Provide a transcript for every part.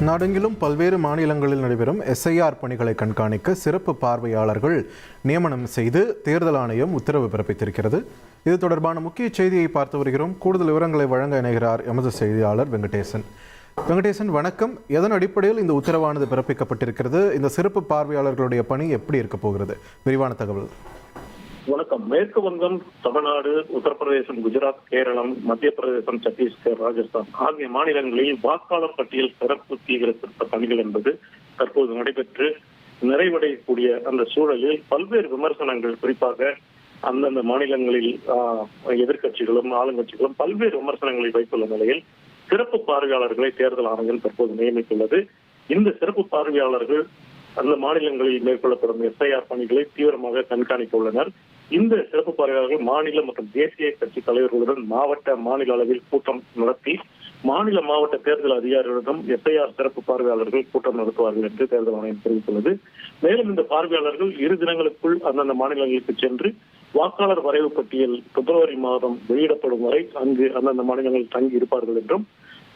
நாடெங்கிலும் பல்வேறு மாநிலங்களில் நடைபெறும் எஸ்ஐஆர் பணிகளை கண்காணிக்க சிறப்பு பார்வையாளர்கள் நியமனம் செய்து தேர்தல் ஆணையம் உத்தரவு பிறப்பித்திருக்கிறது. இது தொடர்பான முக்கிய செய்தியை பார்த்து வருகிறோம். கூடுதல் விவரங்களை வழங்க இணைகிறார் எமது செய்தியாளர் வெங்கடேசன். வெங்கடேசன், வணக்கம். எதன் அடிப்படையில் இந்த உத்தரவானது பிறப்பிக்கப்பட்டிருக்கிறது? இந்த சிறப்பு பார்வையாளர்களுடைய பணி எப்படி இருக்க போகிறது? விரிவான தகவல். வணக்கம். மேற்கு வங்கம், தமிழ்நாடு, உத்தரப்பிரதேசம், குஜராத், கேரளம், மத்திய பிரதேசம், சத்தீஸ்கர், ராஜஸ்தான் ஆகிய மாநிலங்களில் வாக்காளர் பட்டியல் சிறப்பு தீவிர திருத்த பணிகள் என்பது தற்போது நடைபெற்று நிறைவடையக்கூடிய அந்த சூழலில் பல்வேறு விமர்சனங்கள், குறிப்பாக அந்தந்த மாநிலங்களில் எதிர்கட்சிகளும் ஆளுங்கட்சிகளும் பல்வேறு விமர்சனங்களை வைத்துள்ள நிலையில் சிறப்பு பார்வையாளர்களை தேர்தல் ஆணையம் தற்போது நியமித்துள்ளது. இந்த சிறப்பு பார்வையாளர்கள் அந்த மாநிலங்களில் மேற்கொள்ளப்படும் எஸ்ஐஆர் பணிகளை தீவிரமாக கண்காணிக்க உள்ளனர். இந்த சிறப்பு பார்வையாளர்கள் மாநில மற்றும் தேசிய கட்சி தலைவர்களுடன் மாவட்ட, மாநில அளவில் கூட்டம் நடத்தி மாநில மாவட்ட தேர்தல் அதிகாரிகளிடம் எஸ்ஐஆர் சிறப்பு பார்வையாளர்கள் கூட்டம் நடத்துவார்கள் என்று தேர்தல் ஆணையம் தெரிவித்துள்ளது. மேலும் இந்த பார்வையாளர்கள் 2 தினங்களுக்குள் அந்தந்த மாநிலங்களுக்கு சென்று வாக்காளர் வரைவு பட்டியல் பிப்ரவரி மாதம் வெளியிடப்படும் வரை அங்கு அந்தந்த மாநிலங்களில் தங்கி இருப்பார்கள் என்றும்,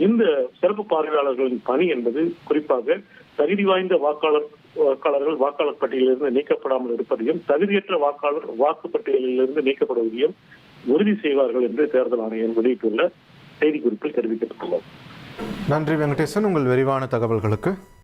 இந்த சிறப்பு பார்வையாளர்களின் பணி என்பது குறிப்பாக தகுதி வாய்ந்த வாக்காளர்கள் வாக்காளர் பட்டியலிலிருந்து நீக்கப்படாமல் இருப்பதையும், தகுதியற்ற வாக்காளர் வாக்குப்பட்டியலிலிருந்து நீக்கப்படுவதையும் உறுதி செய்வார்கள் என்று தேர்தல் ஆணையம் வெளியிட்டுள்ள செய்திக்குறிப்பில் தெரிவிக்கப்பட்டுள்ளது. நன்றி வெங்கடேசன், உங்கள் விரிவான தகவல்களுக்கு.